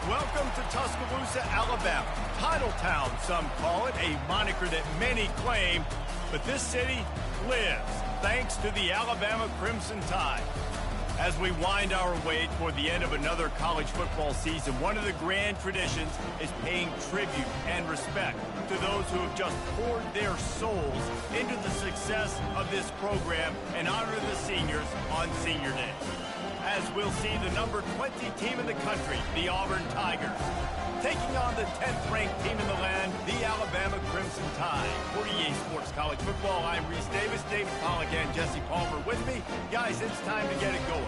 Welcome to Tuscaloosa, Alabama. Title Town, some call it, a moniker that many claim, but this city lives thanks to the Alabama Crimson Tide. As we wind our way toward the end of another college football season, one of the grand traditions is paying tribute and respect to those who have just poured their souls into the success of this program and honor the seniors on Senior Day. As we'll see the number 20 team in the country, the Auburn Tigers, taking on the 10th-ranked team in the land, the Alabama Crimson Tide. For EA Sports College Football, I'm Reese Davis, David Pollack, and Jesse Palmer with me. Guys, it's time to get it going.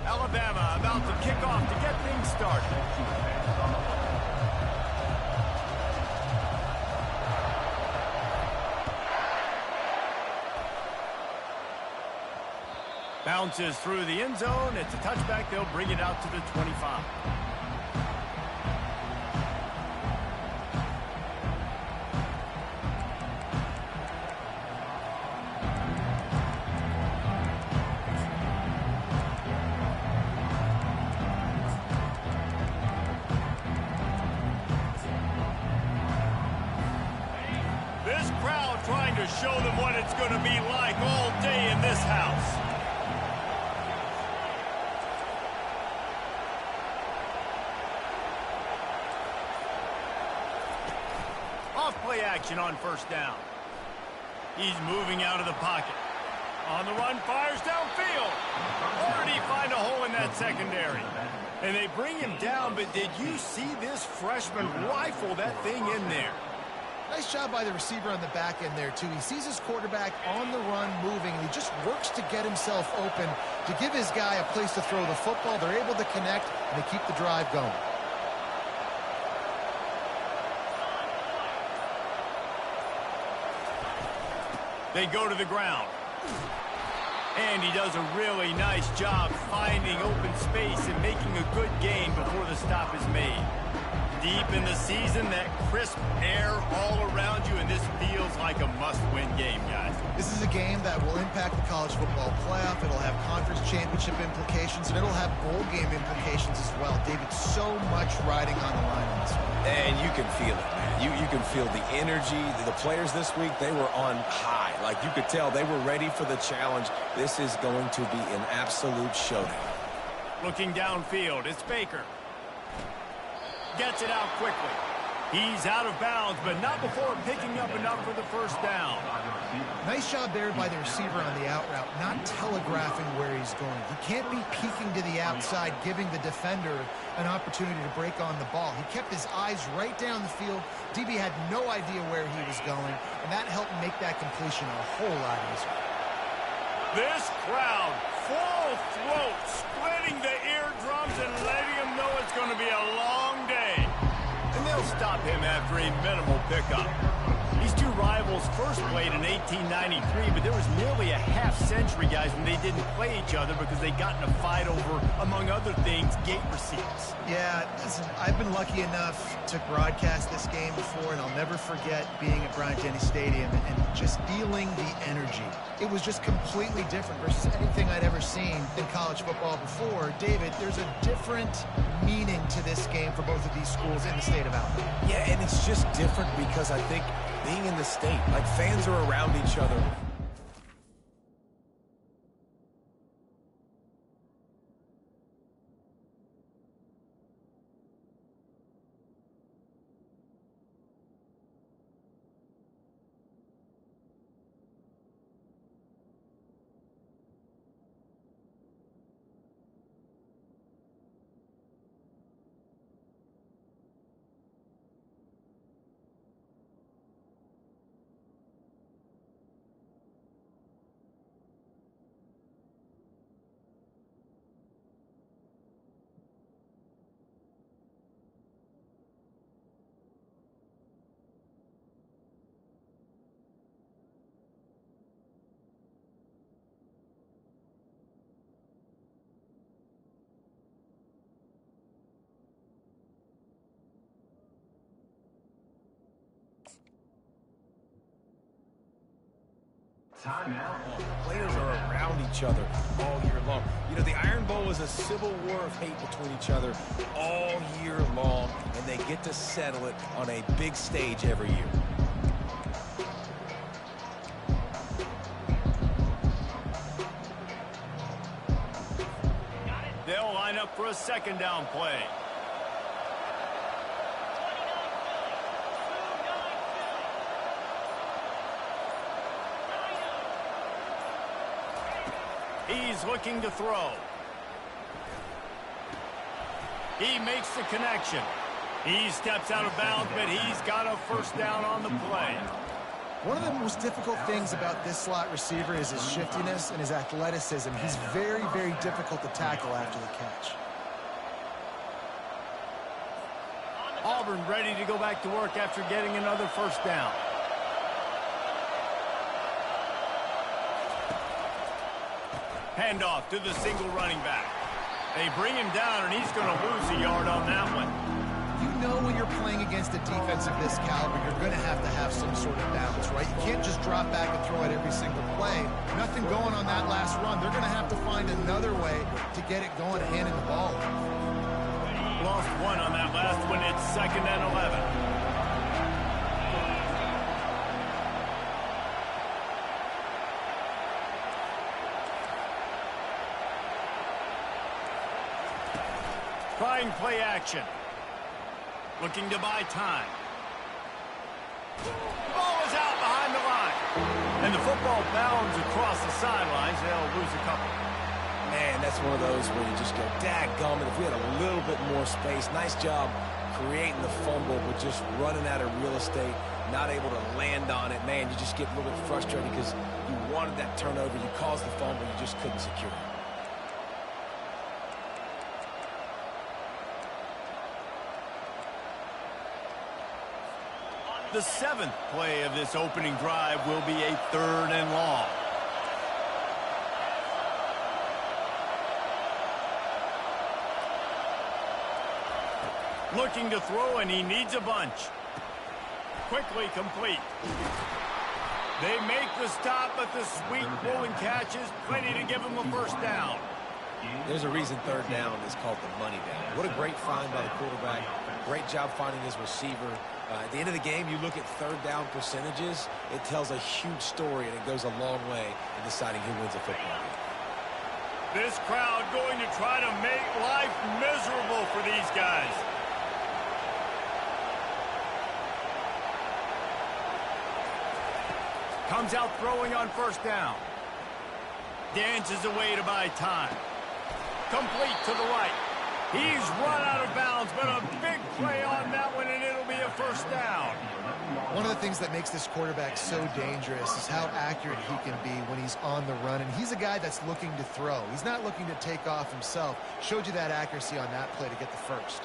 Alabama about to kick off to get things started. Bounces through the end zone. It's a touchback. They'll bring it out to the 25. This crowd trying to show them what it's going to be like all day in this house. Off-play action on first down. He's moving out of the pocket. On the run, fires downfield. Or did he find a hole in that secondary? And they bring him down, but did you see this freshman rifle that thing in there? Nice job by the receiver on the back end there, too. He sees his quarterback on the run moving, and he just works to get himself open to give his guy a place to throw the football. They're able to connect, and they keep the drive going. They go to the ground. And he does a really nice job finding open space and making a good gain before the stop is made. Deep in the season, that crisp air all around you, and this feels like a must-win game, guys. This is a game that will impact the college football playoff. It'll have conference championship implications, and it'll have bowl game implications as well. David, so much riding on the line on this one. And you can feel it, man. You can feel the energy. The players this week, they were on high. Like, you could tell they were ready for the challenge. This is going to be an absolute showdown. Looking downfield, it's Baker. Gets it out quickly. He's out of bounds, but not before picking up enough for the first down. Nice job there by the receiver on the out route, not telegraphing where he's going. He can't be peeking to the outside, giving the defender an opportunity to break on the ball. He kept his eyes right down the field. DB had no idea where he was going, and that helped make that completion a whole lot easier. This crowd, full throat, splitting the eardrums and letting him know it's going to be a long day. And they'll stop him after a minimal pickup. These two rivals first played in 1893, but there was nearly a half-century, guys, when they didn't play each other because they got in a fight over, among other things, gate receipts. Yeah, listen, I've been lucky enough to broadcast this game before, and I'll never forget being at Bryant-Denny Stadium and just feeling the energy. It was just completely different versus anything I'd ever seen in college football before. David, there's a different meaning to this game for both of these schools in the state of Alabama. Yeah, and it's just different because I think being in the state, like, fans are around each other. Players are around each other all year long. You know, the Iron Bowl is a civil war of hate between each other all year long, and they get to settle it on a big stage every year. They'll line up for a second down play. He's looking to throw. He makes the connection. He steps out of bounds, but he's got a first down on the play. One of the most difficult things about this slot receiver is his shiftiness and his athleticism. He's very, very difficult to tackle after the catch. Auburn ready to go back to work after getting another first down. Handoff to the single running back. They bring him down, and he's going to lose a yard on that one. You know when you're playing against a defense of this caliber, you're going to have some sort of balance, right? You can't just drop back and throw it every single play. Nothing going on that last run. They're going to have to find another way to get it going, handing the ball off. Lost one on that last one. It's 2nd and 11. Trying play action. Looking to buy time. Ball is out behind the line. And the football bounds across the sidelines. They'll lose a couple. Man, that's one of those where you just go, dadgummit, if we had a little bit more space. Nice job creating the fumble, but just running out of real estate, not able to land on it. Man, you just get a little bit frustrated because you wanted that turnover. You caused the fumble. You just couldn't secure it. The 7th play of this opening drive will be a 3rd and long. Looking to throw, and he needs a bunch. Quickly complete. They make the stop, but the sweet rolling catch is plenty to give him a first down. There's a reason 3rd down is called the money down. What a great find by the quarterback. Great job finding his receiver. At the end of the game, you look at 3rd down percentages. It tells a huge story, and it goes a long way in deciding who wins a football game. This crowd going to try to make life miserable for these guys. Comes out throwing on first down. Dances away to buy time. Complete to the right. He's run out of bounds, but a big play on that one, and it'll be a first down. One of the things that makes this quarterback so dangerous is how accurate he can be when he's on the run, and he's a guy that's looking to throw. He's not looking to take off himself. Showed you that accuracy on that play to get the first.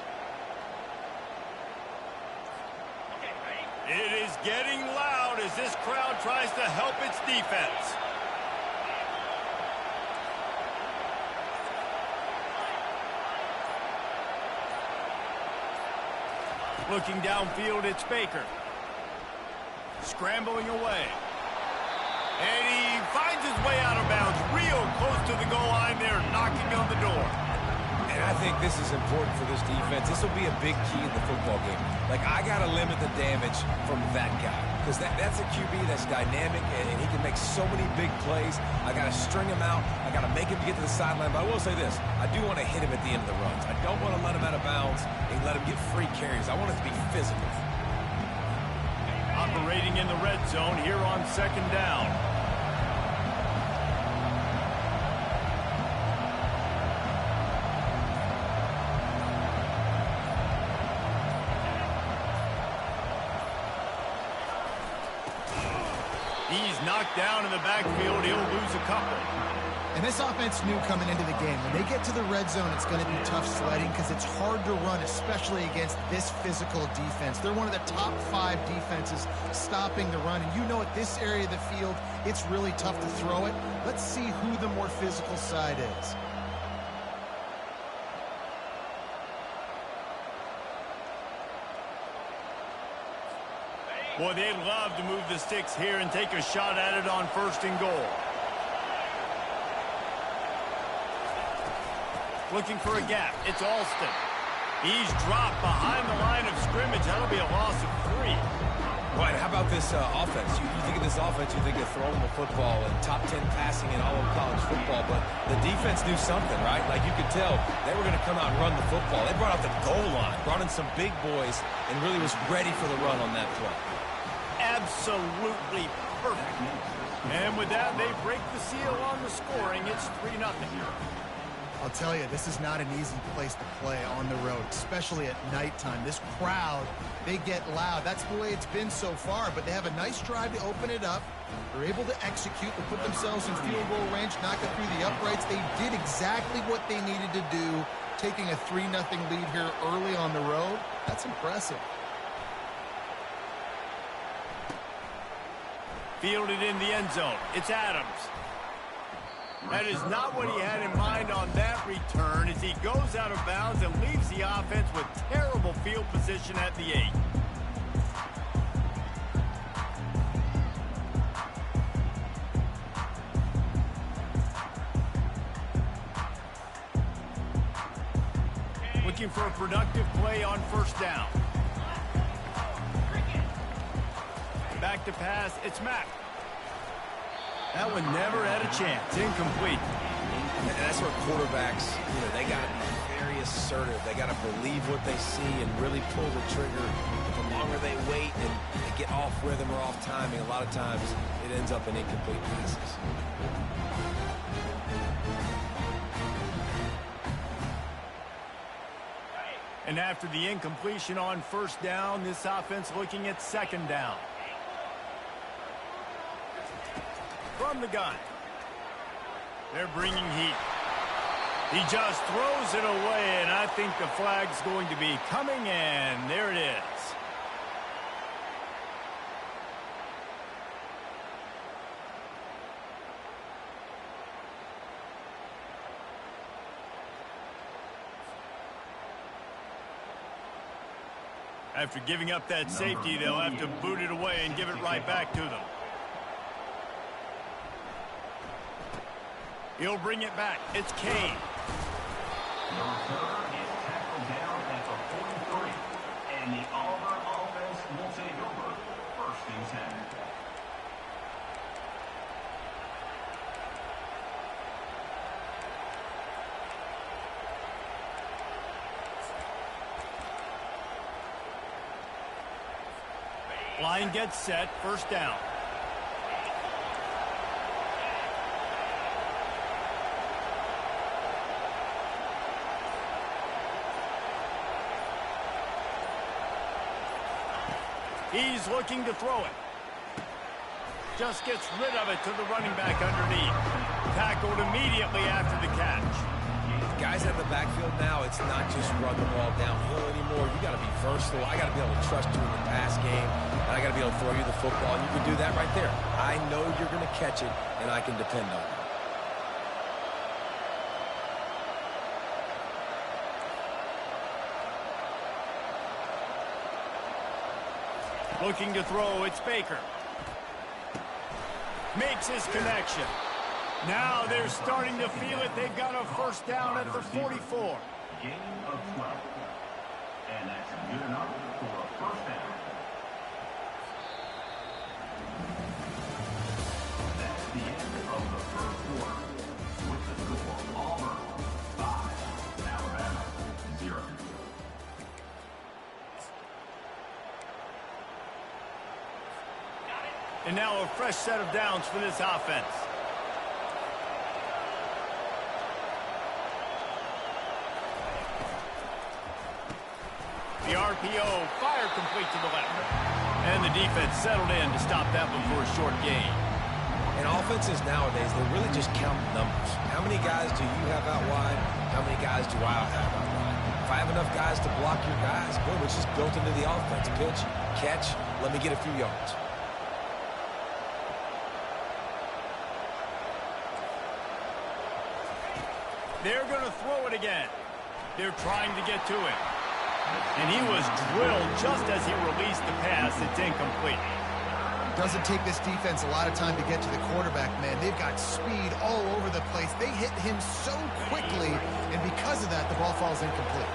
It is getting loud as this crowd tries to help its defense. Looking downfield, it's Baker. Scrambling away. And he finds his way out of bounds real close to the goal line there, knocking on the door. And I think this is important for this defense. This will be a big key in the football game. Like, I got to limit the damage from that guy. Because that's a QB that's dynamic, and he can make so many big plays. I got to string him out. I got to make him get to the sideline. But I will say this. I do want to hit him at the end of the runs. I don't want to let him out of bounds and let him get free carries. I want it to be physical. Operating in the red zone here on 2nd down. He's knocked down in the backfield. He'll lose a couple. And this offense knew coming into the game, when they get to the red zone, it's going to be tough sledding because it's hard to run, especially against this physical defense. They're one of the top 5 defenses stopping the run. And you know at this area of the field, it's really tough to throw it. Let's see who the more physical side is. Boy, they'd love to move the sticks here and take a shot at it on 1st and goal. Looking for a gap. It's Alston. He's dropped behind the line of scrimmage. That'll be a loss of 3. Right, how about this offense? You think of this offense, you think of throwing the football and top 10 passing in all of college football, but the defense knew something, right? Like you could tell they were going to come out and run the football. They brought out the goal line, brought in some big boys, and really was ready for the run on that play. Absolutely perfect. And with that, they break the seal on the scoring. It's 3-0. I'll tell you, this is not an easy place to play on the road, especially at nighttime. This crowd, they get loud. That's the way it's been so far, but they have a nice drive to open it up. They're able to execute, to put themselves in field goal range, knock it through the uprights. They did exactly what they needed to do, taking a 3-0 lead here early on the road. That's impressive. Fielded in the end zone. It's Adams. That is not what he had in mind on that return as he goes out of bounds and leaves the offense with terrible field position at the 8. Looking for a productive play on 1st down. Back to pass. It's Mack. That one never had a chance. Incomplete. And that's where quarterbacks, they got to be very assertive. They got to believe what they see and really pull the trigger. The longer they wait and they get off rhythm or off timing, a lot of times it ends up in incomplete passes. And after the incompletion on 1st down, this offense looking at 2nd down. From the gun. They're bringing heat. He just throws it away, and I think the flag's going to be coming, and there it is. After giving up that safety, they'll have to boot it away and give it right back to them. He'll bring it back. It's Kane. The return is tackled down at the 43, and the Auburn offense will take over 1st and 10. Line gets set. 1st down. He's looking to throw it. Just gets rid of it to the running back underneath. Tackled immediately after the catch. Guys out of the backfield now, it's not just run the ball downhill anymore. You got to be versatile. I got to be able to trust you in the pass game, and I got to be able to throw you the football, and you can do that right there. I know you're going to catch it, and I can depend on you. Looking to throw, it's Baker. Makes his connection. Now they're starting to feel it. They've got a 1st down at the 44. Gain of 12. And that's good enough for a 1st down. That's the end of the 1st quarter. With the score, Auburn 5, Alabama 0. And now a fresh set of downs for this offense. The RPO, fire complete to the left. And the defense settled in to stop that one for a short gain. And offenses nowadays, they're really just counting numbers. How many guys do you have out wide? How many guys do I have out wide? If I have enough guys to block your guys, boom, it's just built into the offense. Pitch, catch, let me get a few yards. They're going to throw it again. They're trying to get to it. And he was drilled just as he released the pass. It's incomplete. Doesn't take this defense a lot of time to get to the quarterback, man. They've got speed all over the place. They hit him so quickly, and because of that, the ball falls incomplete.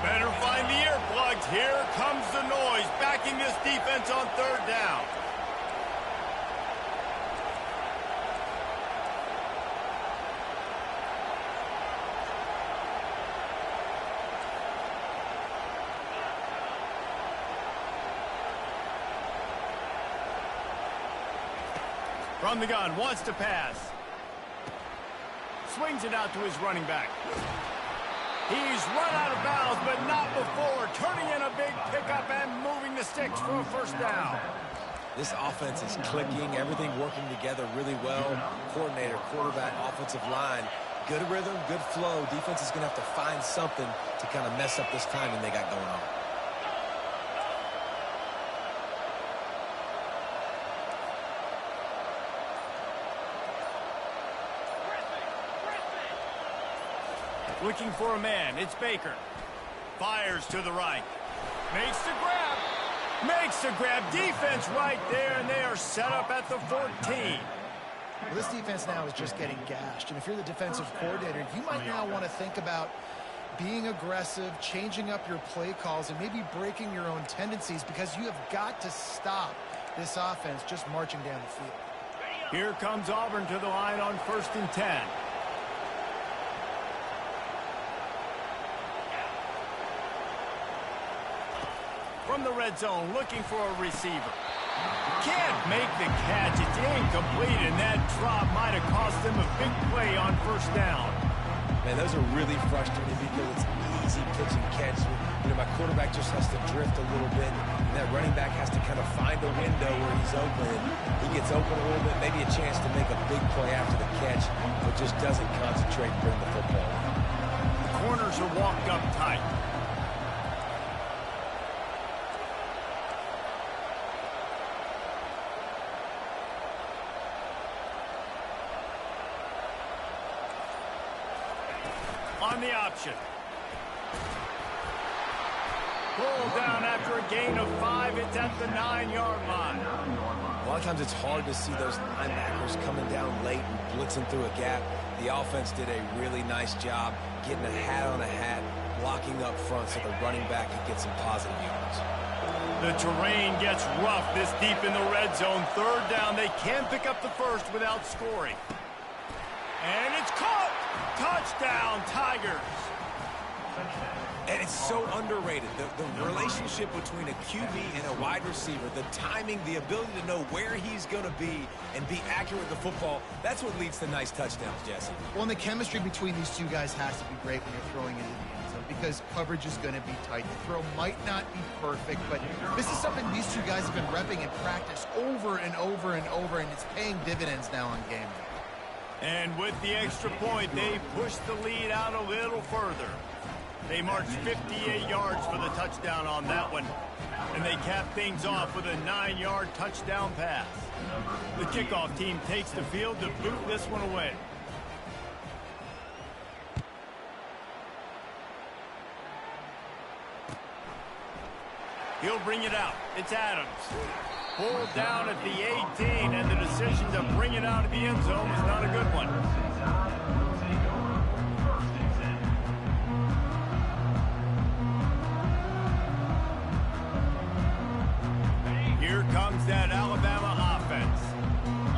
Better find the earplugs. Here comes the noise, backing this defense on third down. From the gun, wants to pass. Swings it out to his running back. He's run out of bounds, but not before. Turning in a big pickup and moving the sticks for a first down. This offense is clicking, everything working together really well. Coordinator, quarterback, offensive line. Good rhythm, good flow. Defense is going to have to find something to kind of mess up this timing they got going on. Looking for a man. It's Baker. Fires to the right. Makes the grab. Makes the grab. Defense right there, and they are set up at the 14. Well, this defense now is just getting gashed. And if you're the defensive coordinator, you might now want to think about being aggressive, changing up your play calls, and maybe breaking your own tendencies, because you have got to stop this offense just marching down the field. Here comes Auburn to the line on 1st and 10. From the red zone, looking for a receiver. Can't make the catch. It's incomplete, and that drop might have cost him a big play on first down. Man, those are really frustrating because it's easy pitch and catch. You know, my quarterback just has to drift a little bit, and that running back has to kind of find a window where he's open. He gets open a little bit, maybe a chance to make a big play after the catch, but just doesn't concentrate and bring the football in. The corners are walked up tight. On the option. Pulled down after a gain of 5. It's at the 9-yard line. A lot of times it's hard to see those linebackers coming down late and blitzing through a gap. The offense did a really nice job getting a hat on a hat, blocking up front so the running back could get some positive yards. The terrain gets rough this deep in the red zone. Third down. They can pick up the first without scoring. And it's caught. Touchdown, Tigers. And it's so underrated. The relationship between a QB and a wide receiver, the timing, the ability to know where he's going to be and be accurate with the football, that's what leads to nice touchdowns, Jesse. Well, and the chemistry between these two guys has to be great when you're throwing into the end zone, because coverage is going to be tight. The throw might not be perfect, but this is something these two guys have been repping in practice over and over and over, and it's paying dividends now on game day. And with the extra point, they push the lead out a little further. They marched 58 yards for the touchdown on that one. And they cap things off with a 9-yard touchdown pass. The kickoff team takes the field to boot this one away. He'll bring it out. It's Adams. Pulled down at the 18, and the decision to bring it out of the end zone was not a good one. Here comes that Alabama offense.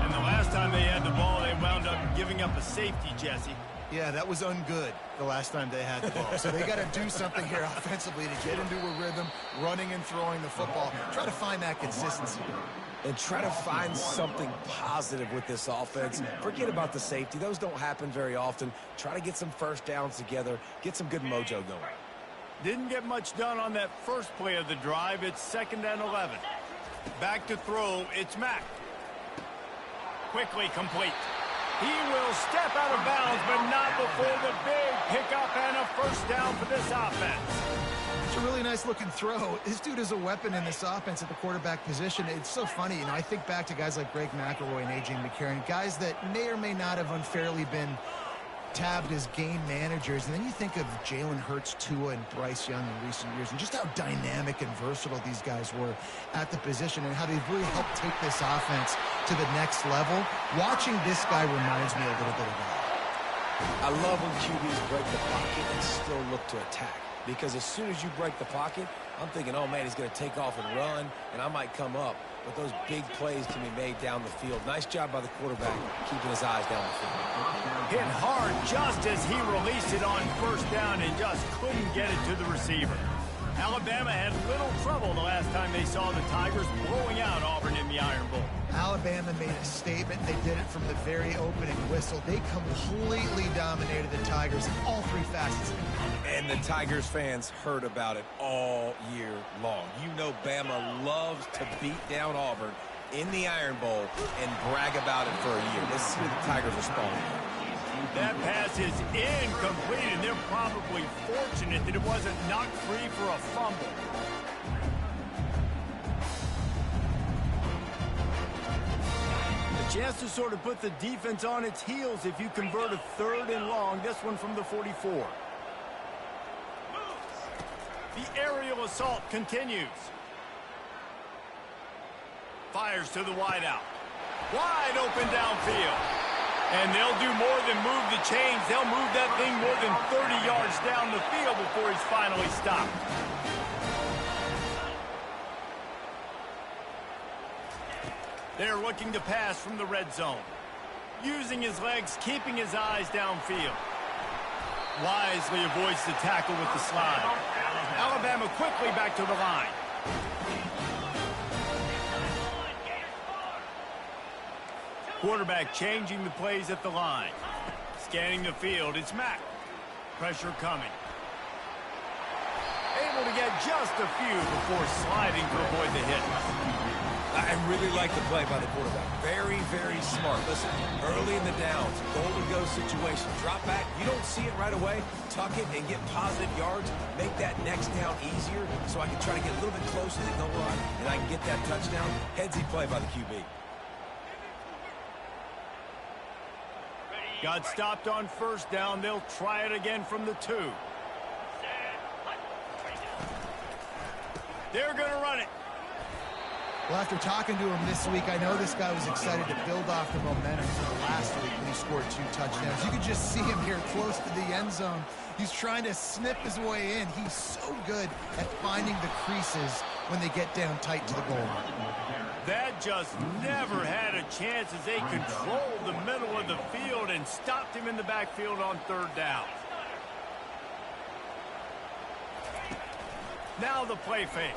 And the last time they had the ball, they wound up giving up a safety, Jesse. Yeah, that was ungood the last time they had the ball. So they got to do something here offensively to get into a rhythm, running and throwing the football. Try to find that consistency. And try to find something positive with this offense. Forget about the safety. Those don't happen very often. Try to get some first downs together. Get some good mojo going. Didn't get much done on that first play of the drive. It's 2nd and 11. Back to throw. It's Mack. Quickly complete. He will step out of bounds, but not before the big pickup and a first down for this offense. It's a really nice-looking throw. This dude is a weapon in this offense at the quarterback position. It's so funny. You know, I think back to guys like Greg McElroy and A.J. McCarron, guys that may or may not have unfairly been tabbed as game managers, and then you think of Jalen Hurts, Tua, and Bryce Young in recent years, and just how dynamic and versatile these guys were at the position and how they've really helped take this offense to the next level. Watching this guy reminds me a little bit of that. I love when QBs break the pocket and still look to attack. Because as soon as you break the pocket, I'm thinking, oh, man, he's going to take off and run, and I might come up. But those big plays can be made down the field. Nice job by the quarterback, keeping his eyes down the field. Hit hard just as he released it on first down and just couldn't get it to the receiver. Alabama had little trouble the last time they saw the Tigers blowing out Auburn in the Iron Bowl. Alabama made a statement. They did it from the very opening whistle. They completely dominated the Tigers in all three facets. And the Tigers fans heard about it all year long. You know Bama loves to beat down Auburn in the Iron Bowl and brag about it for a year. Let's see how the Tigers respond. That pass is incomplete, and they're probably fortunate that it wasn't knocked free for a fumble. A chance to sort of put the defense on its heels if you convert a 3rd and long, this one from the 44. The aerial assault continues. Fires to the wideout. Wide open downfield. And they'll do more than move the chains. They'll move that thing more than 30 yards down the field before he's finally stopped. They're looking to pass from the red zone. Using his legs, keeping his eyes downfield. Wisely avoids the tackle with the slide. Alabama quickly back to the line. Quarterback changing the plays at the line. Scanning the field, it's Mack. Pressure coming. Able to get just a few before sliding to avoid the hit. I really like the play by the quarterback. Very, very smart. Listen, early in the downs, goal-to-go situation. Drop back, you don't see it right away. Tuck it and get positive yards. Make that next down easier so I can try to get a little bit closer to the goal line and I can get that touchdown. Headsy play by the QB. Got stopped on first down. They'll try it again from the 2. They're going to run it. Well, after talking to him this week, I know this guy was excited to build off the momentum from last week when he scored 2 touchdowns. You could just see him here close to the end zone. He's trying to snip his way in. He's so good at finding the creases when they get down tight to the goal line. That just never had a chance as they controlled the middle of the field and stopped him in the backfield on 3rd down. Now the play fake.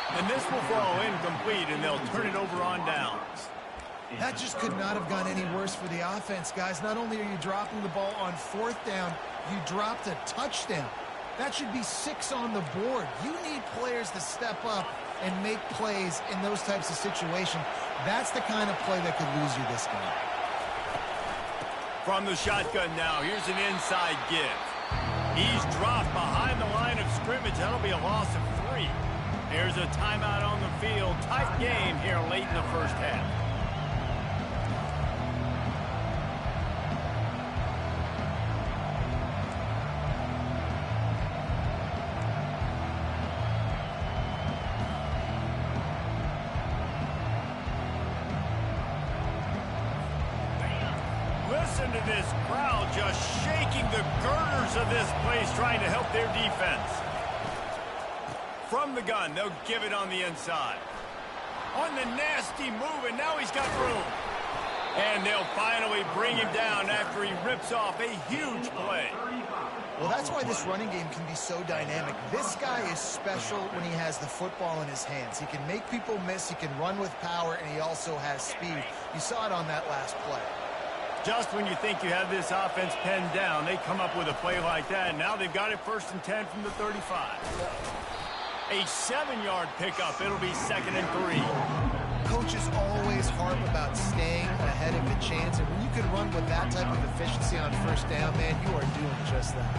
And this will fall incomplete, and they'll turn it over on downs. That just could not have gone any worse for the offense, guys. Not only are you dropping the ball on 4th down, you dropped a touchdown. That should be 6 on the board. You need players to step up and make plays in those types of situations. That's the kind of play that could lose you this game. From the shotgun now, here's an inside give. He's dropped behind the line of scrimmage. That'll be a loss of 3. There's a timeout on the field. Tight game here late in the first half. Listen to this crowd just shaking the girders of this place, trying to help their defense. From the gun, they'll give it on the inside. On the nasty move, and now he's got room. And they'll finally bring him down after he rips off a huge play. Well, that's why this running game can be so dynamic. This guy is special when he has the football in his hands. He can make people miss, he can run with power, and he also has speed. You saw it on that last play. Just when you think you have this offense pinned down, they come up with a play like that, and now they've got it 1st and 10 from the 35. A 7-yard pickup. It'll be 2nd and 3. Coaches always harp about staying ahead of the chance, and when you can run with that type of efficiency on 1st down, man, you are doing just that.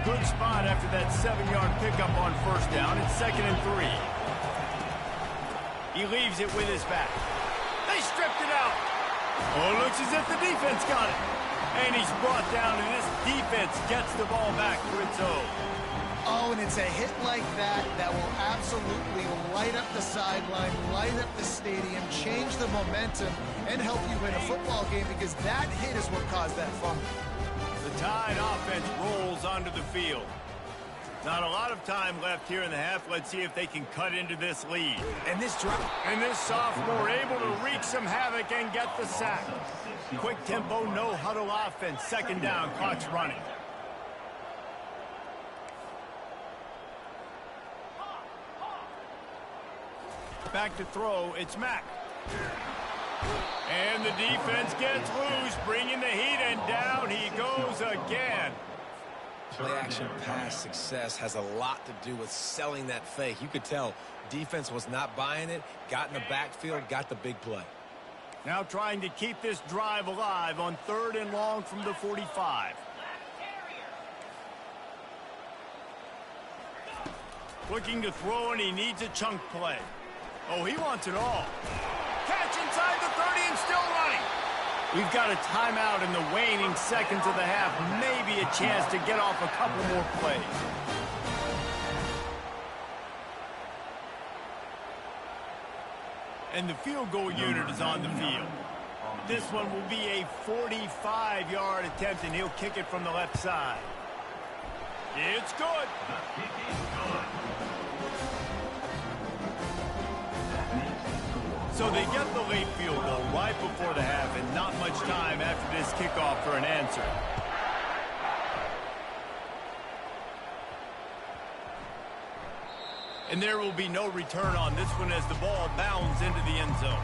Good spot after that 7-yard pickup on 1st down. It's 2nd and 3. He leaves it with his back. They stripped it out. Oh, looks as if the defense got it. And he's brought down, and this defense gets the ball back for its own. Oh, and it's a hit like that that will absolutely light up the sideline, light up the stadium, change the momentum, and help you win a football game, because that hit is what caused that fumble. The Tide offense rolls onto the field. Not a lot of time left here in the half. Let's see if they can cut into this lead. And this sophomore able to wreak some havoc and get the sack. Quick tempo, no huddle offense. Second down, clock's running. Back to throw, it's Mack. And the defense gets loose, bringing the heat, and down he goes again. Play-action pass success has a lot to do with selling that fake. You could tell defense was not buying it, got in the backfield, got the big play. Now trying to keep this drive alive on 3rd and long from the 45. Looking to throw, and he needs a chunk play. Oh, he wants it all. Catch inside the 30 and still running. We've got a timeout in the waning seconds of the half. Maybe a chance to get off a couple more plays. And the field goal unit is on the field. This one will be a 45-yard attempt, and he'll kick it from the left side. It's good. So they get the late field goal right before the half, and not much time after this kickoff for an answer. And there will be no return on this one as the ball bounds into the end zone.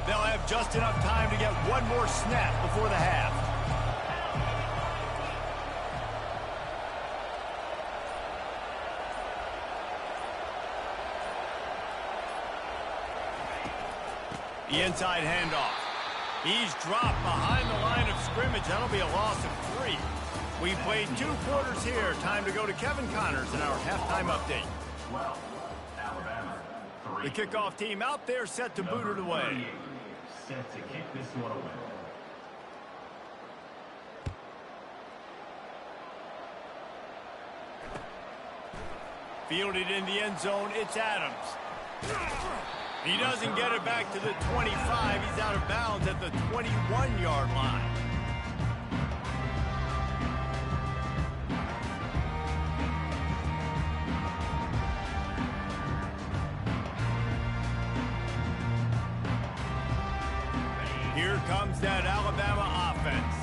They'll have just enough time to get one more snap before the half. The inside handoff. He's dropped behind the line of scrimmage. That'll be a loss of 3. We played 2 quarters here. Time to go to Kevin Connors in our halftime update. 12, Alabama, 3. The kickoff team out there set to boot it away. Set to kick this one away. Fielded in the end zone, it's Adams. He doesn't get it back to the 25. He's out of bounds at the 21-yard line. Here comes that Alabama offense.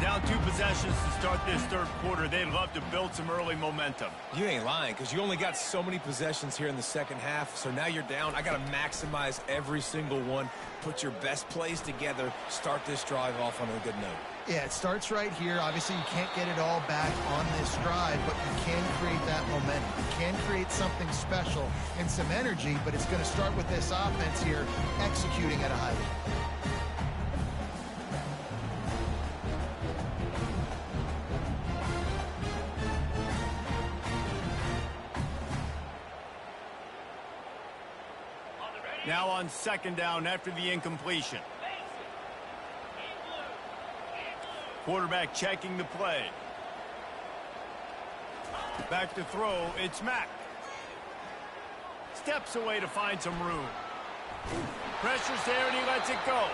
Down 2 possessions to start this 3rd quarter. They'd love to build some early momentum. You ain't lying, because you only got so many possessions here in the second half, so now you're down. I got to maximize every single one, put your best plays together, start this drive off on a good note. Yeah, it starts right here. Obviously, you can't get it all back on this drive, but you can create that momentum. You can create something special and some energy, but it's going to start with this offense here executing at a high level. Now on 2nd down after the incompletion. Quarterback checking the play. Back to throw, it's Mack. Steps away to find some room. Pressure's there and he lets it go.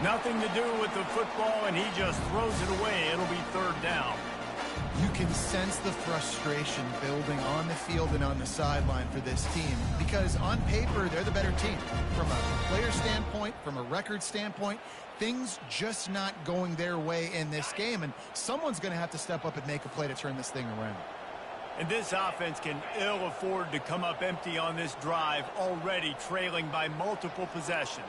Nothing to do with the football, and he just throws it away. It'll be 3rd down. You can sense the frustration building on the field and on the sideline for this team, because on paper, they're the better team. From a player standpoint, from a record standpoint, things just not going their way in this game, and someone's going to have to step up and make a play to turn this thing around. And this offense can ill afford to come up empty on this drive, already trailing by multiple possessions.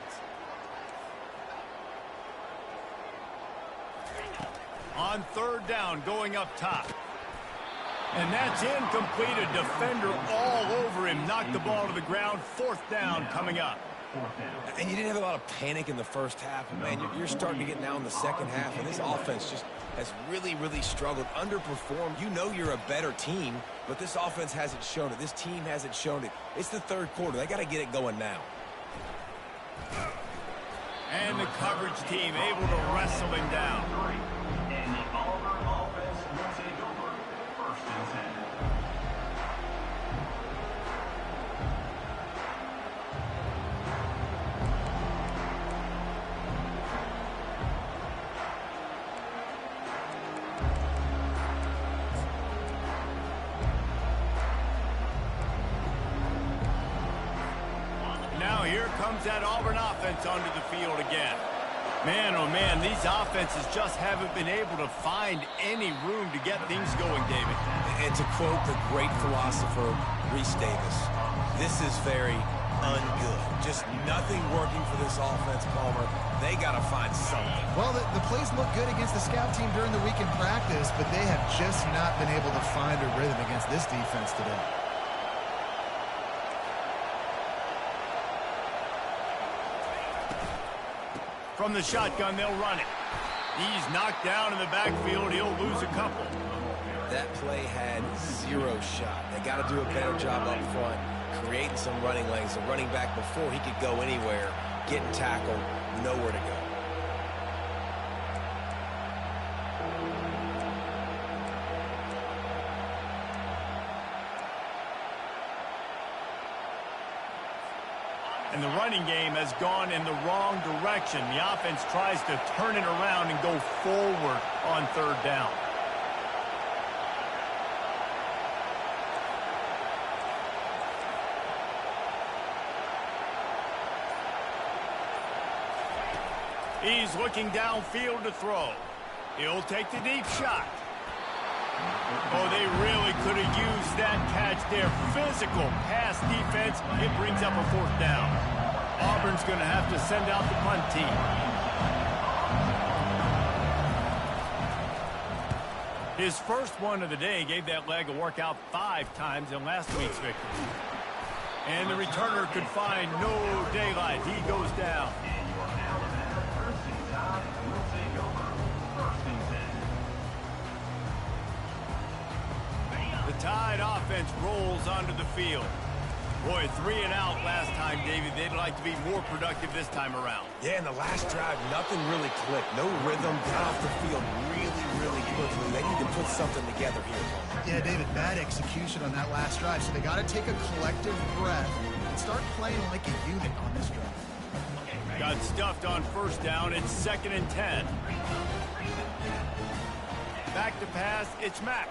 On 3rd down, going up top. And that's incomplete. A defender all over him. Knocked the ball to the ground. 4th down coming up. fourth down. And you didn't have a lot of panic in the first half. But man, you're starting to get now in the second half, and this offense just has really, really struggled, underperformed. You know you're a better team, but this offense hasn't shown it. This team hasn't shown it. It's the third quarter. They got to get it going now. And the coverage team able to wrestle him down. And the Auburn offense will take over. First and 10. Now here comes that Auburn offense onto the field again. Man, oh man, these offenses just haven't been able to find any room to get things going, David. And to quote the great philosopher, Reese Davis, this is very ungood. Just nothing working for this offense, Palmer. They got to find something. Well, the plays look good against the scout team during the week in practice, but they have just not been able to find a rhythm against this defense today. From the shotgun, they'll run it. He's knocked down in the backfield. He'll lose a couple. That play had zero shot. They got to do a better job up front, creating some running lanes. The running back, before he could go anywhere, getting tackled, nowhere to go. And the running game has gone in the wrong direction. The offense tries to turn it around and go forward on third down. He's looking downfield to throw. He'll take the deep shot. Oh, they really could have used that catch there. Physical pass defense. It brings up a fourth down. Auburn's going to have to send out the punt team. His first one of the day gave that leg a workout 5 times in last week's victory. And the returner could find no daylight. He goes down. The Tide offense rolls onto the field. Boy, 3 and out last time, David. They'd like to be more productive this time around. Yeah, in the last drive, nothing really clicked. No rhythm, got off the field really quickly. They need to put something together here. Yeah, David, bad execution on that last drive. So they got to take a collective breath and start playing like a unit on this drive. Got stuffed on first down. It's 2nd and 10. Back to pass. It's Mack.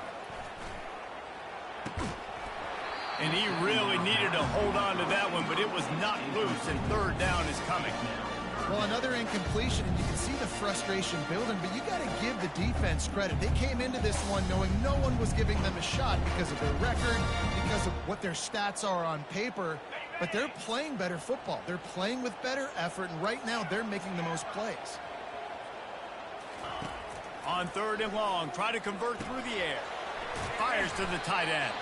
And he really needed to hold on to that one, but it was not loose, and third down is coming. Well, another incompletion, and you can see the frustration building, but you got to give the defense credit. They came into this one knowing no one was giving them a shot because of their record, because of what their stats are on paper, but they're playing better football. They're playing with better effort, and right now they're making the most plays. On 3rd and long, try to convert through the air. Fires to the tight end.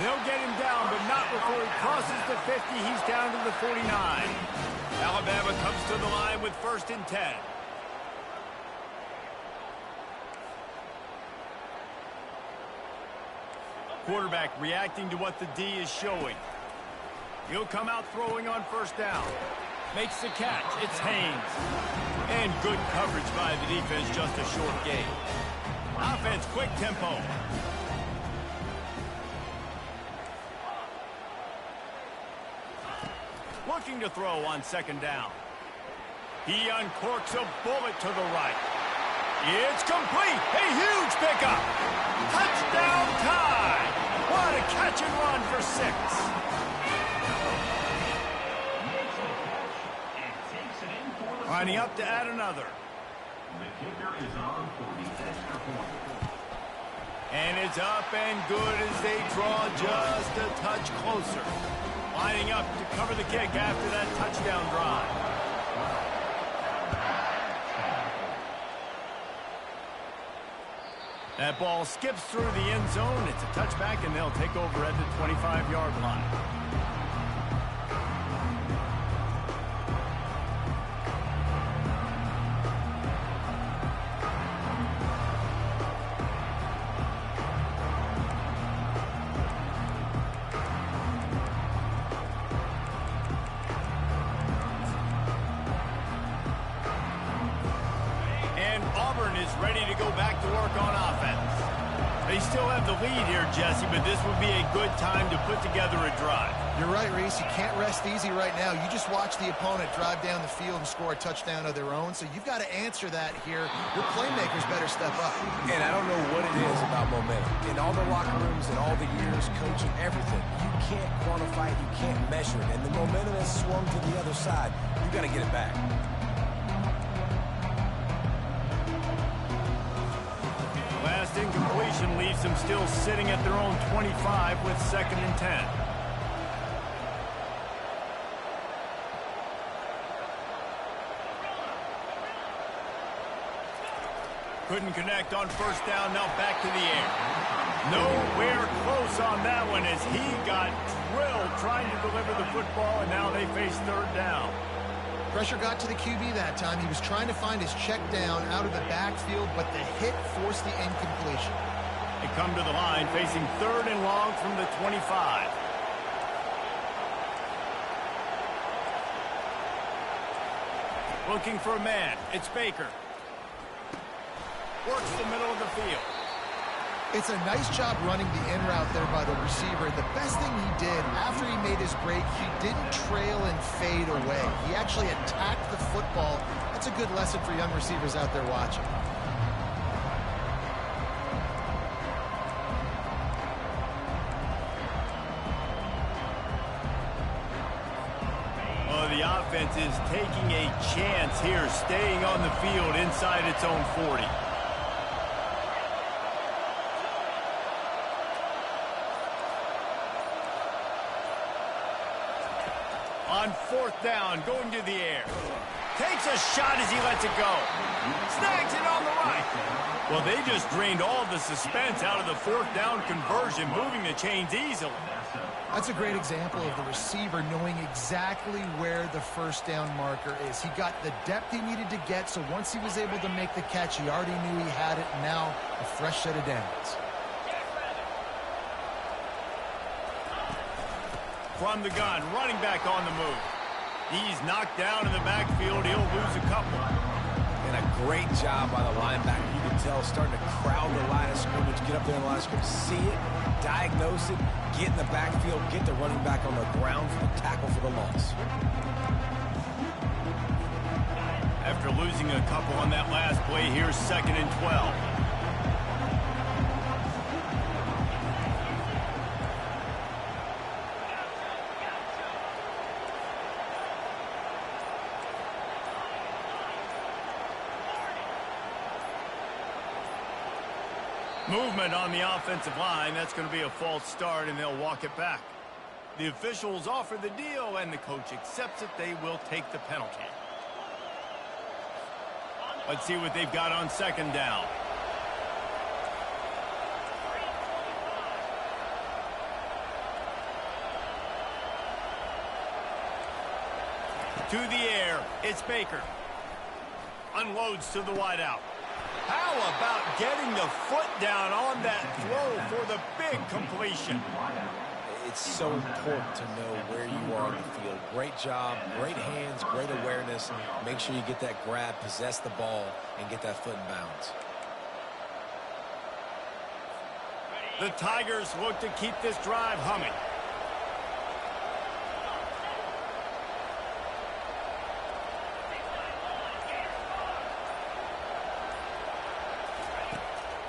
They'll get him down, but not before he crosses the 50. He's down to the 49. Alabama comes to the line with 1st and 10. Quarterback reacting to what the D is showing. He'll come out throwing on 1st down. Makes the catch. It's Haynes. And good coverage by the defense, just a short gain. Offense, quick tempo. Looking to throw on 2nd down. He uncorks a bullet to the right. It's complete. A huge pickup. Touchdown Tide. What a catch and run for 6. Lining up to add another. The kicker is on for the extra point. And it's up and good as they draw just a touch closer. Lining up to cover the kick after that touchdown drive. That ball skips through the end zone. It's a touchback, and they'll take over at the 25-yard line. And Auburn is ready to go back to work on offense. They still have the lead here, Jesse, but this would be a good time to put together a drive. You're right, Reese. You can't rest easy right now. You just watch the opponent drive down the field and score a touchdown of their own, so you've got to answer that here. Your playmakers better step up. And I don't know what it is about momentum. In all the locker rooms and all the years, coaching, everything, you can't quantify it, you can't measure it. And the momentum has swung to the other side. You got to get it back. Last incompletion leaves them still sitting at their own 25 with 2nd and 10. Couldn't connect on 1st down, now back to the air. Nowhere close on that one as he got drilled trying to deliver the football, and now they face 3rd down. Pressure got to the QB that time. He was trying to find his check down out of the backfield, but the hit forced the incompletion. They come to the line facing 3rd and long from the 25. Looking for a man. It's Baker. Works the middle of the field. It's a nice job running the in route there by the receiver. The best thing he did after he made his break, he didn't trail and fade away. He actually attacked the football. That's a good lesson for young receivers out there watching. Well, the offense is taking a chance here, staying on the field inside its own 40. On 4th down, going to the air. Takes a shot as he lets it go. Snags it on the right. Well, they just drained all the suspense out of the 4th down conversion, moving the chains easily. That's a great example of the receiver knowing exactly where the 1st down marker is. He got the depth he needed to get, so once he was able to make the catch, he already knew he had it. Now, a fresh set of downs. From the gun, running back on the move. He's knocked down in the backfield. He'll lose a couple. And a great job by the linebacker. You can tell starting to crowd the line of scrimmage, get up there in the line of scrimmage, see it, diagnose it, get in the backfield, get the running back on the ground for the tackle for the loss. After losing a couple on that last play, here's 2nd and 12. Movement on the offensive line. That's going to be a false start, and they'll walk it back. The officials offer the deal, and the coach accepts it. They will take the penalty. Let's see what they've got on 2nd down. To the air, it's Baker. Unloads to the wideout. How about getting the foot down on that throw for the big completion? It's so important to know where you are on the field. Great job, great hands, great awareness. Make sure you get that grab, possess the ball, and get that foot in bounds. The Tigers look to keep this drive humming.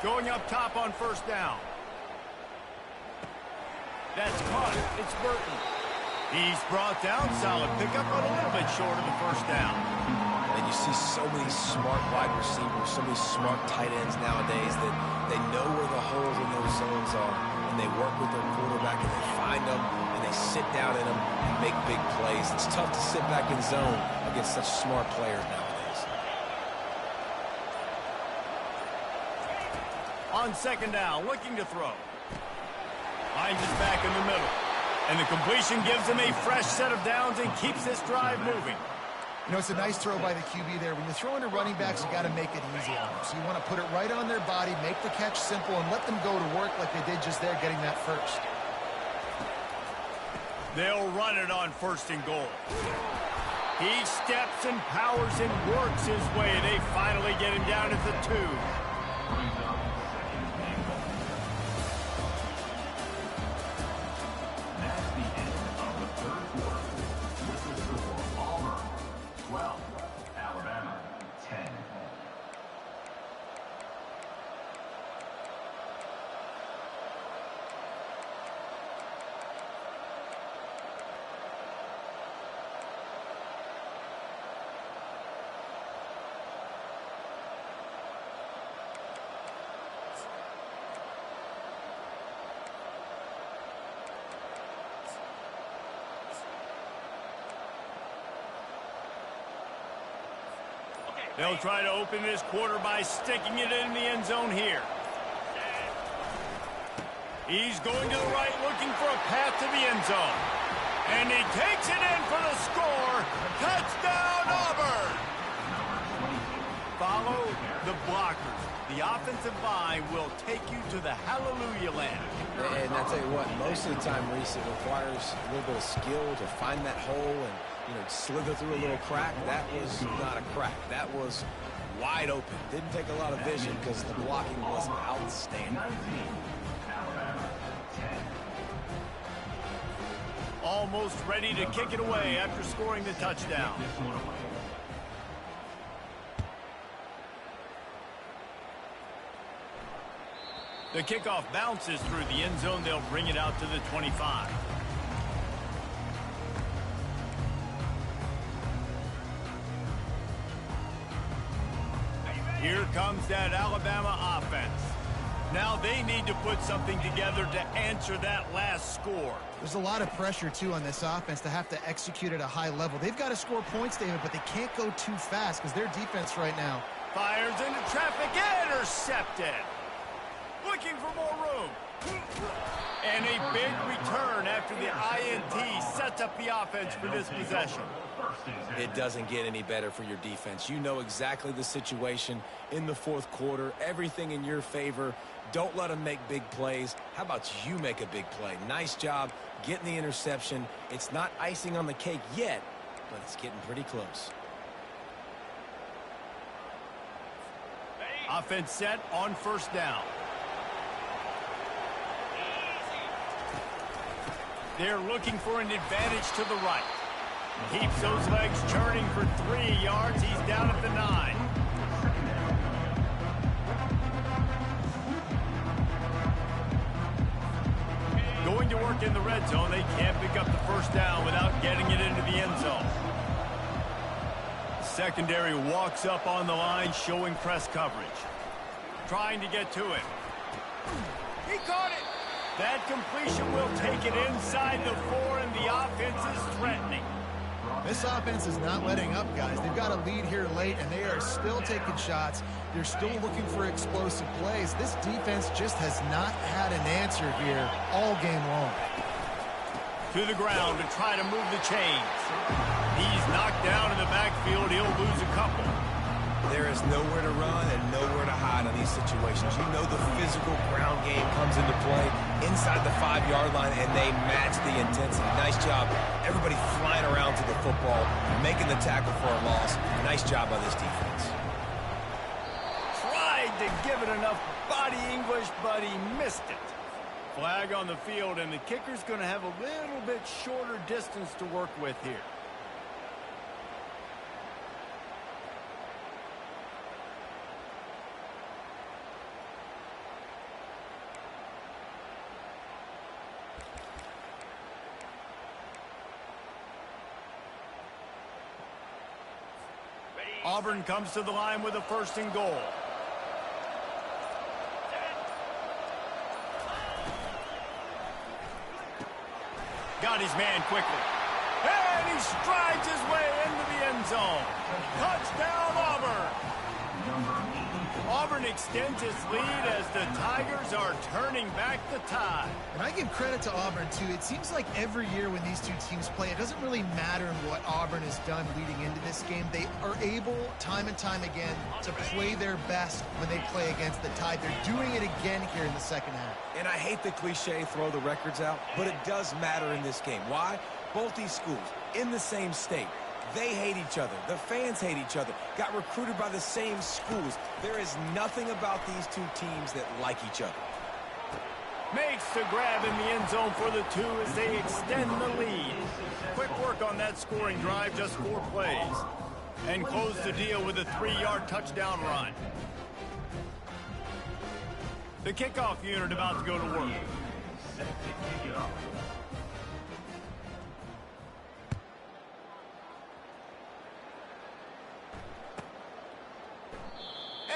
Going up top on 1st down. That's caught. It's Burton. He's brought down. Solid pickup, but a little bit short of the 1st down. And you see so many smart wide receivers, so many smart tight ends nowadays that they know where the holes in those zones are, and they work with their quarterback, and they find them, and they sit down in them and make big plays. It's tough to sit back in zone against such smart players nowadays. On 2nd down, looking to throw. Finds it back in the middle. And the completion gives him a fresh set of downs and keeps this drive moving. You know, it's a nice throw by the QB there. When you're throwing to running backs, you got to make it easy on them. So you want to put it right on their body, make the catch simple, and let them go to work like they did just there, getting that first. They'll run it on 1st and goal. He steps and powers and works his way. They finally get him down at the 2. Brings up second and goal. That's the end of the third quarter. With the score, Auburn 12, Alabama 10. They'll try to open this quarter by sticking it in the end zone here. He's going to the right, looking for a path to the end zone. And he takes it in for the score. Touchdown, Auburn! Follow the blockers. The offensive line will take you to the hallelujah land. And I tell you what, most of the time, Reese, it requires a little bit of skill to find that hole and, slither through a little crack. That was not a crack. That was wide open. Didn't take a lot of vision because the blocking was outstanding. Alabama 10. Almost ready to kick it away after scoring the touchdown. This one away. The kickoff bounces through the end zone. They'll bring it out to the 25. Here comes that Alabama offense. Now they need to put something together to answer that last score. There's a lot of pressure, too, on this offense to have to execute at a high level. They've got to score points, David, but they can't go too fast because their defense right now. Fires into traffic, intercepted. Looking for more room. And a big return after the INT sets up the offense for this possession. It doesn't get any better for your defense. You know exactly the situation in the fourth quarter. Everything in your favor. Don't let them make big plays. How about you make a big play? Nice job getting the interception. It's not icing on the cake yet, but it's getting pretty close. Offense set on first down. They're looking for an advantage to the right. Keeps those legs churning for 3 yards. He's down at the 9. Going to work in the red zone. They can't pick up the first down without getting it into the end zone. Secondary walks up on the line, showing press coverage. Trying to get to him. He caught it. That completion will take it inside the 4, and the offense is threatening. This offense is not letting up, guys. They've got a lead here late, and they are still taking shots. They're still looking for explosive plays. This defense just has not had an answer here all game long. To the ground to try to move the chains. He's knocked down in the backfield. He'll lose a couple. There is nowhere to run and nowhere to hide on these situations. You know the physical ground game comes into play inside the 5-yard line, and they match the intensity. Nice job. Everybody flying around to the football, making the tackle for a loss. Nice job by this defense. Tried to give it enough body English, but he missed it. Flag on the field, and the kicker's going to have a little bit shorter distance to work with here. Auburn comes to the line with a 1st and goal. Got his man quickly. And he strides his way into the end zone. Touchdown, Auburn. Auburn extends its lead as the Tigers are turning back the tide. And I give credit to Auburn, too. It seems like every year when these two teams play, it doesn't really matter what Auburn has done leading into this game. They are able, time and time again, to play their best when they play against the Tide. They're doing it again here in the second half. And I hate the cliche, throw the records out, but it does matter in this game. Why? Both these schools in the same state. They hate each other. The fans hate each other. Got recruited by the same schools. There is nothing about these two teams that like each other. Makes the grab in the end zone for the 2 as they extend the lead. Quick work on that scoring drive, just 4 plays. And close the deal with a 3-yard touchdown run. The kickoff unit about to go to work. Set to kick it off.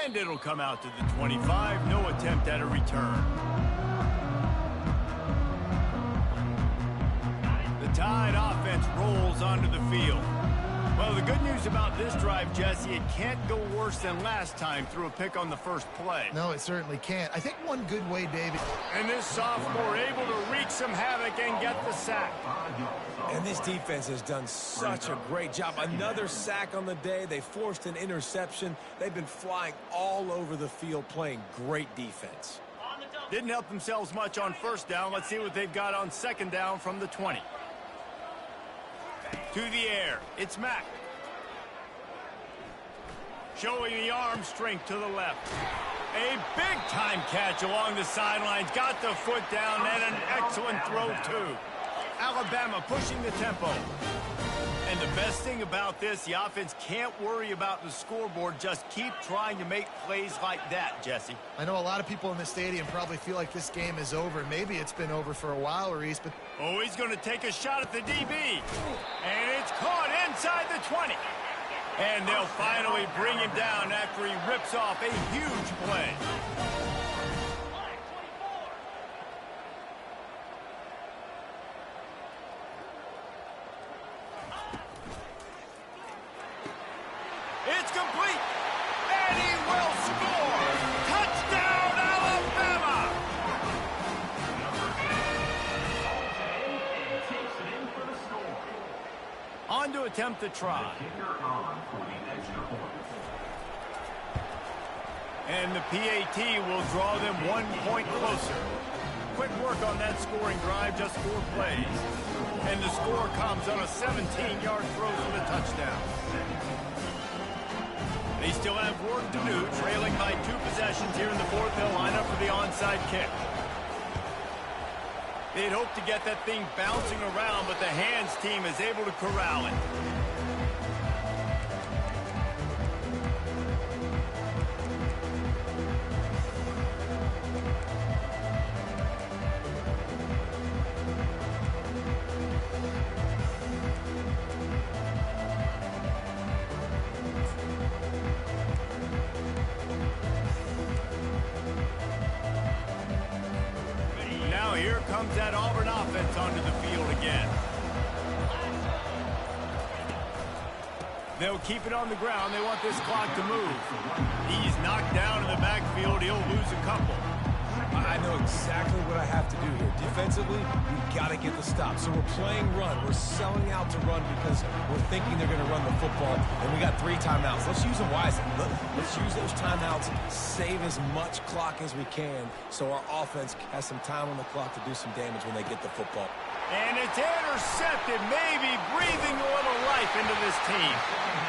And it'll come out to the 25. No attempt at a return. The Tide offense rolls onto the field. Well, the good news about this drive, Jesse, it can't go worse than last time through a pick on the first play. No, it certainly can't. I think one good way, David. And this sophomore able to wreak some havoc and get the sack. And this defense has done such a great job. Another sack on the day. They forced an interception. They've been flying all over the field playing great defense. Didn't help themselves much on first down. Let's see what they've got on second down from the 20. To the air, it's Mack. Showing the arm strength to the left. A big-time catch along the sidelines. Got the foot down and an excellent throw, too. Alabama pushing the tempo. And the best thing about this, the offense can't worry about the scoreboard. Just keep trying to make plays like that, Jesse. I know a lot of people in the stadium probably feel like this game is over. Maybe it's been over for a while, Reese, but... Oh, he's going to take a shot at the DB. And it's caught inside the 20. And they'll finally bring him down after he rips off a huge play. It's complete. And he will score. Touchdown, Alabama. On to attempt the try. And the PAT will draw them 1 point closer. Quick work on that scoring drive, just 4 plays. And the score comes on a 17-yard throw for the touchdown. They still have work to do, trailing by 2 possessions here in the 4th. They'll line up for the onside kick. They'd hope to get that thing bouncing around, but the hands team is able to corral it. Now here comes that Auburn offense onto the field again. They'll keep it on the ground. They want this clock to move. He's knocked down in the backfield. He'll lose a couple. I know exactly what I have to do here. Defensively, we've got to get the stop. So we're playing run. We're selling out to run because we're thinking they're going to run the football. And we got 3 timeouts. Let's use them wisely. Let's use those timeouts, save as much clock as we can so our offense has some time on the clock to do some damage when they get the football. And it's intercepted, maybe breathing a little life into this team.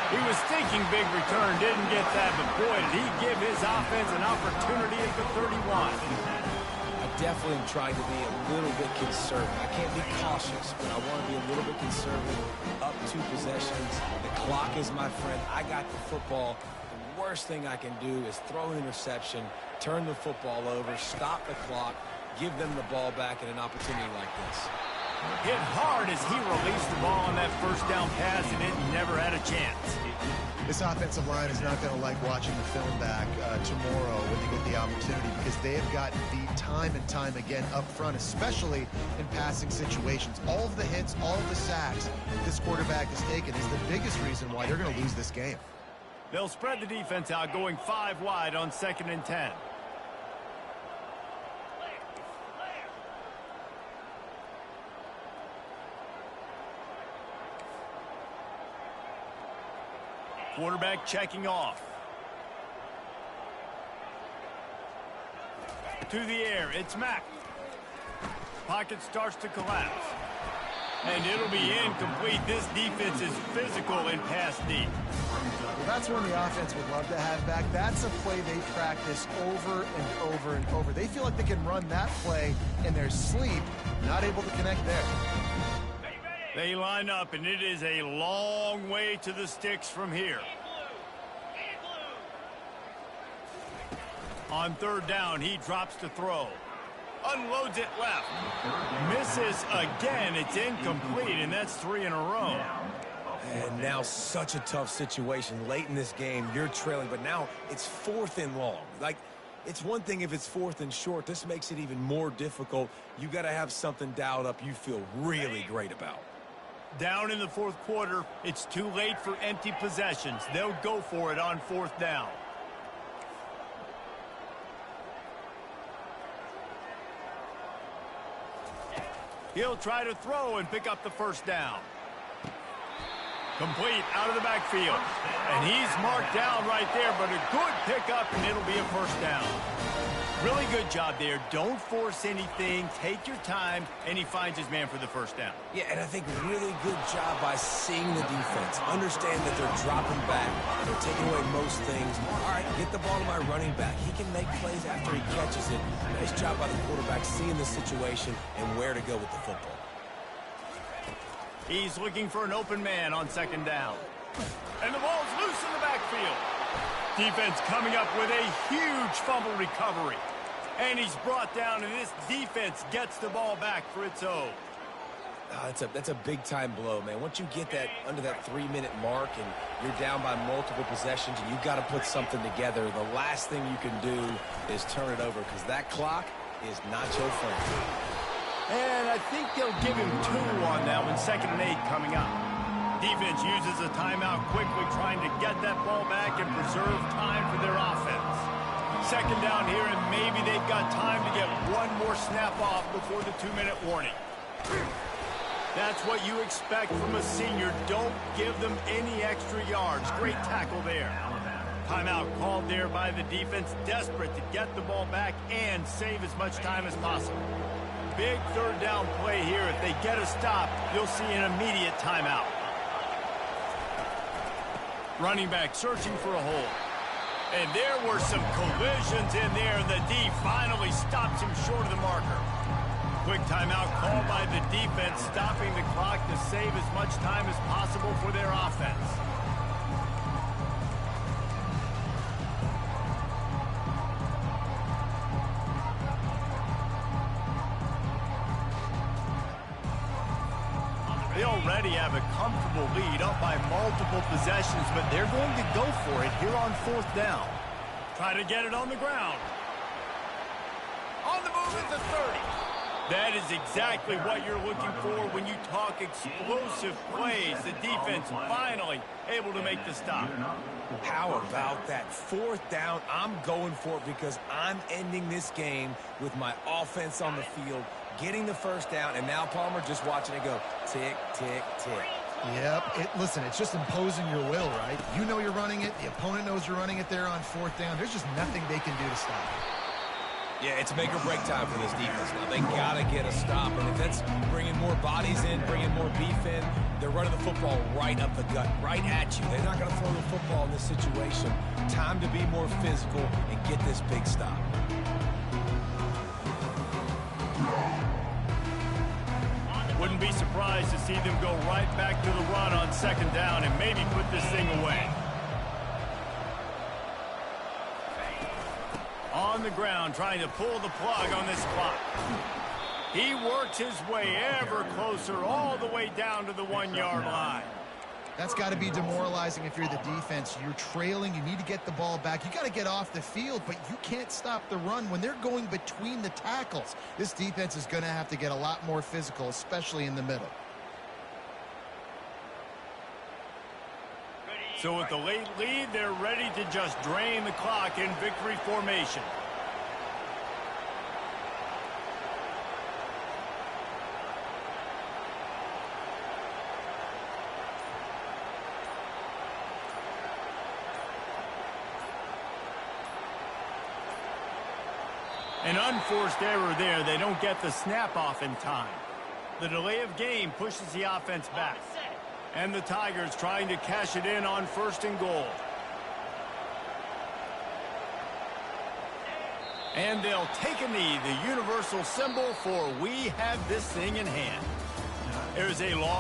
He was thinking big return, didn't get that, but boy, did he give his offense an opportunity at the 31. I definitely am trying to be a little bit conservative. I can't be cautious, but I want to be a little bit conservative. Up 2 possessions. The clock is my friend. I got the football. The worst thing I can do is throw an interception, turn the football over, stop the clock, give them the ball back in an opportunity like this. Hit hard as he released the ball on that first down pass, and it never had a chance. This offensive line is not going to like watching the film back tomorrow when they get the opportunity because they have gotten beat time and time again up front, especially in passing situations. All of the hits, all of the sacks this quarterback has taken is the biggest reason why they're going to lose this game. They'll spread the defense out, going 5 wide on 2nd and 10. Quarterback checking off. To the air, it's Mack. Pocket starts to collapse. And it'll be incomplete. This defense is physical and pass deep. Well, that's one the offense would love to have back. That's a play they practice over and over and over. They feel like they can run that play in their sleep, not able to connect there. They line up, and it is a long way to the sticks from here. On third down, he drops to throw. Unloads it left. Misses again. It's incomplete, and that's 3 in a row. And now such a tough situation. Late in this game, you're trailing, but now it's 4th and long. Like, it's one thing if it's 4th and short. This makes it even more difficult. You got to have something dialed up you feel really great about. Down in the 4th quarter, it's too late for empty possessions. They'll go for it on 4th down. He'll try to throw and pick up the first down. Complete out of the backfield. And he's marked down right there, but a good pickup, and it'll be a first down. Really good job there. Don't force anything. Take your time, and he finds his man for the first down. Yeah, and I think really good job by seeing the defense. Understand that they're dropping back. They're taking away most things. All right, get the ball to my running back. He can make plays after he catches it. Nice job by the quarterback seeing the situation and where to go with the football. He's looking for an open man on second down. And the ball's loose in the backfield. Defense coming up with a huge fumble recovery. And he's brought down, and this defense gets the ball back for its own. That's a big-time blow, man. Once you get that under that 3-minute mark and you're down by multiple possessions and you've got to put something together, the last thing you can do is turn it over because that clock is not your friend. And I think they'll give him 2 on that one, 2nd and 8 coming up. Defense uses a timeout quickly, trying to get that ball back and preserve time for their offense. 2nd down here, and maybe they've got time to get one more snap off before the 2-minute warning. That's what you expect from a senior. Don't give them any extra yards. Great tackle there. Timeout called there by the defense, desperate to get the ball back and save as much time as possible. Big 3rd down play here. If they get a stop, you'll see an immediate timeout. Running back searching for a hole. And there were some collisions in there, and the D finally stops him short of the marker. Quick timeout called by the defense, stopping the clock to save as much time as possible for their offense. They already have a comfortable lead, up by multiple possessions, but they're going to go for it here on 4th down. Try to get it on the ground. On the move at the 30. That is exactly what you're looking for when you talk explosive plays. The defense finally able to make the stop. How about that? 4th down, I'm going for it because I'm ending this game with my offense on the field, getting the first down, and now Palmer just watching it go tick, tick, tick. Yep. Listen, it's just imposing your will, right? You know you're running it. The opponent knows you're running it there on 4th down. There's just nothing they can do to stop it. Yeah, it's make or break time for this defense now. They got to get a stop, and if that's bringing more bodies in, bringing more beef in, they're running the football right up the gut, right at you. They're not going to throw the football in this situation. Time to be more physical and get this big stop. Wouldn't be surprised to see them go right back to the run on 2nd down and maybe put this thing away. On the ground, trying to pull the plug on this clock. He works his way ever closer, all the way down to the 1-yard line. That's got to be demoralizing if you're the defense. You're trailing. You need to get the ball back. You got to get off the field, but you can't stop the run when they're going between the tackles. This defense is going to have to get a lot more physical, especially in the middle. So with the late lead, they're ready to just drain the clock in victory formation. An unforced error there. They don't get the snap off in time. The delay of game pushes the offense back. And the Tigers trying to cash it in on 1st and goal. And they'll take a knee, the universal symbol for we have this thing in hand. There's a long